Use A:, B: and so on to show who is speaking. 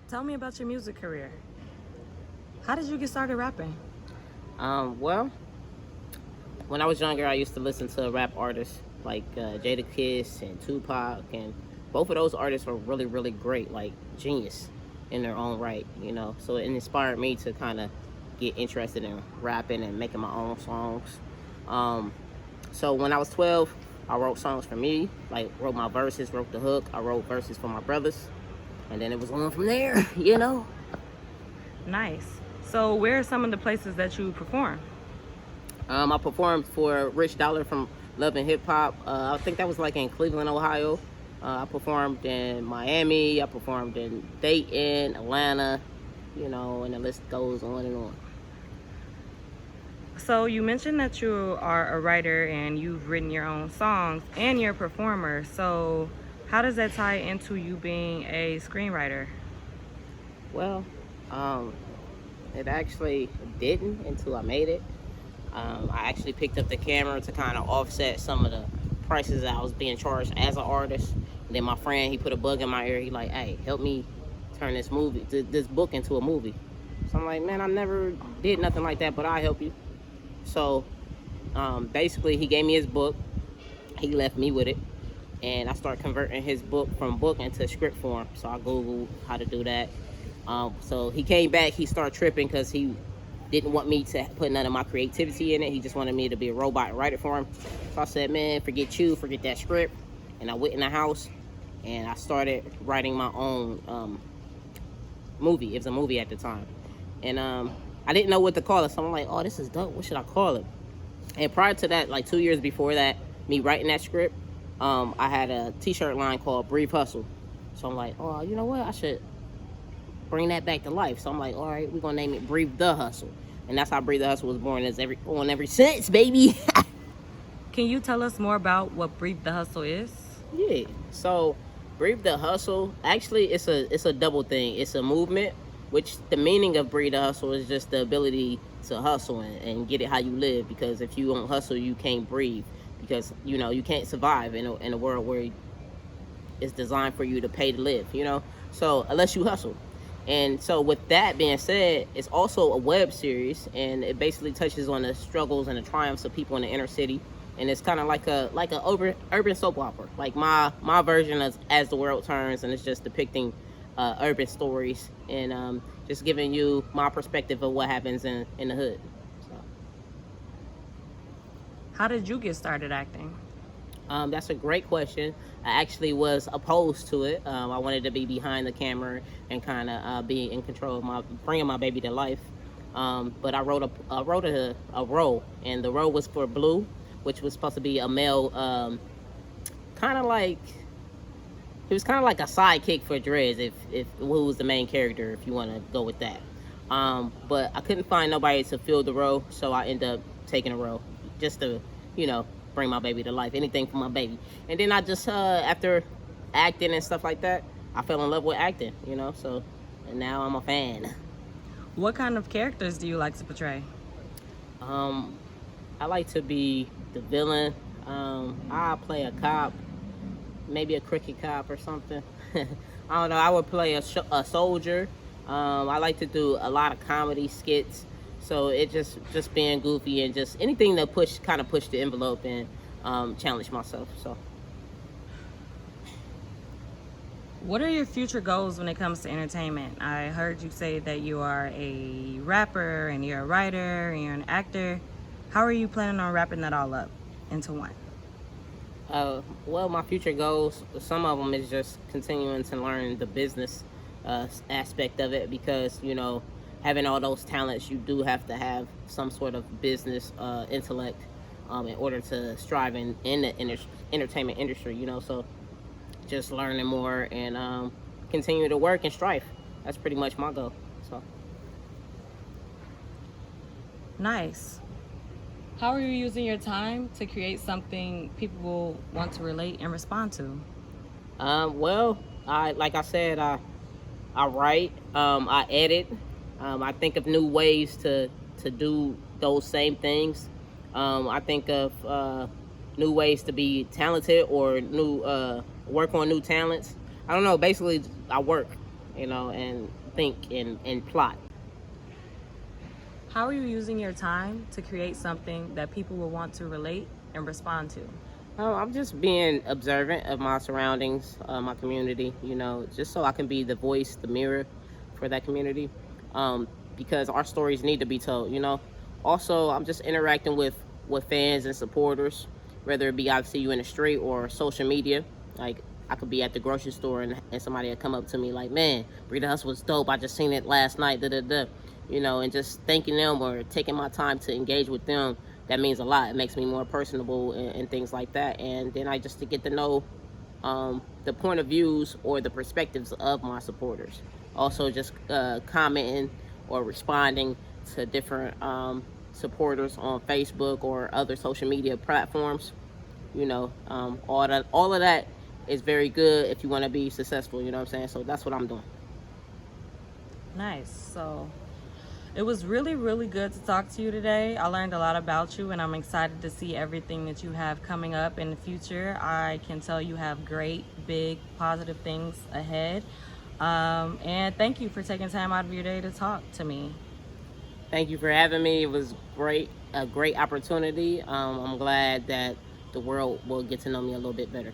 A: Tell me about your music career. How did you get started rapping?
B: Well, when I was younger, I used to listen to rap artists like Jada Kiss and Tupac, and both of those artists were really, really great, like genius in their own right, you know. So it inspired me to kind of get interested in rapping and making my own songs. Um, so when I was 12, I wrote songs for me, like wrote my verses, wrote the hook. I wrote verses for my brothers, and then it was on from there, you know.
A: Nice. So, where are some of the places that you perform?
B: I performed for Rich Dollar from Love and Hip Hop. I think that was like in Cleveland, Ohio. I performed in Miami. I performed in Dayton, Atlanta, you know, and the list goes on and on.
A: So, you mentioned that you are a writer and you've written your own songs and you're a performer. So, how does that tie into you being a screenwriter?
B: Well, um, it actually didn't until I made it. I actually picked up the camera to kind of offset some of the prices that I was being charged as an artist. And then my friend, he put a bug in my ear. He like, hey, help me turn this book into a movie. So I'm like, man, I never did nothing like that, but I'll help you. So basically, he gave me his book. He left me with it. And I started converting his book from book into script form. So I Googled how to do that. So he came back. He started tripping because he didn't want me to put none of my creativity in it. He just wanted me to be a robot and write it for him. So I said, man, forget that script. And I went in the house and I started writing my own movie. It was a movie at the time. And I didn't know what to call it. So I'm like, oh, this is dope. What should I call it? And prior to that, like 2 years before that, me writing that script, I had a t-shirt line called Breathe Hustle. So I'm like, oh, you know what? I should bring that back to life. So I'm like, all right, we're gonna name it Breathe the Hustle, and that's how Breathe the Hustle was born. As every since, baby.
A: Can you tell us more about what Breathe the Hustle is?
B: Yeah. So Breathe the Hustle, actually, it's a double thing. It's a movement, which the meaning of Breathe the Hustle is just the ability to hustle and get it how you live. Because if you don't hustle, you can't breathe. Because you know you can't survive in a world where it's designed for you to pay to live. You know, so unless you hustle. And so, with that being said, it's also a web series, and it basically touches on the struggles and the triumphs of people in the inner city. And it's kind of like a urban soap opera, like my version of As the World Turns, and it's just depicting urban stories and just giving you my perspective of what happens in the hood. So,
A: How did you get started acting?
B: that's a great question. I actually was opposed to it. I wanted to be behind the camera and kind of be in control of bringing my baby to life. But I wrote a role, and the role was for Blue, which was supposed to be a male, kind of like he was kind of like a sidekick for Drez, if who was the main character, if you want to go with that. But I couldn't find nobody to fill the role, so I ended up taking a role just to, you know, bring my baby to life, anything for my baby. And then I just after acting and stuff like that, I fell in love with acting, you know. So and now I'm a fan.
A: What kind of characters do you like to portray?
B: Um, I like to be the villain. I play a cop, maybe a crooked cop or something. I don't know. I would play a soldier. I like to do a lot of comedy skits. So it just being goofy and just anything to push the envelope and challenge myself. So
A: What are your future goals when it comes to entertainment? I heard you say that you are a rapper and you're a writer and you're an actor. How are you planning on wrapping that all up into one?
B: well, my future goals, some of them is just continuing to learn the business aspect of it because, you know, having all those talents, you do have to have some sort of business intellect in order to strive in the entertainment industry, you know. So just learning more and continue to work and strive. That's pretty much my goal. So.
A: Nice. How are you using your time to create something people will want to relate and respond to?
B: Well, I like I said, I write, I edit, I think of new ways to do those same things. I think of new ways to be talented or new work on new talents. I don't know. Basically, I work. and think and plot.
A: How are you using your time to create something that people will want to relate and respond to?
B: I'm just being observant of my surroundings, my community, just so I can be the voice, the mirror for that community. Um, because our stories need to be told. Also, I'm just interacting with fans and supporters, whether it be I see you in the street or social media. Like, I could be at the grocery store and somebody would come up to me like, man, Breeda Hustle was dope. I just seen it last night, da da da. And just thanking them or taking my time to engage with them, that means a lot. It makes me more personable and things like that. And then I just to get to know the point of views or the perspectives of my supporters. Also, just commenting or responding to different supporters on Facebook or other social media platforms. All of that is very good if you want to be successful. You know what I'm saying? So that's what I'm doing.
A: Nice. So it was really, really good to talk to you today. I learned a lot about you, and I'm excited to see everything that you have coming up in the future. I can tell you have great, big, positive things ahead. And thank you for taking time out of your day to talk to me.
B: Thank you for having me. It was a great opportunity. I'm glad that the world will get to know me a little bit better.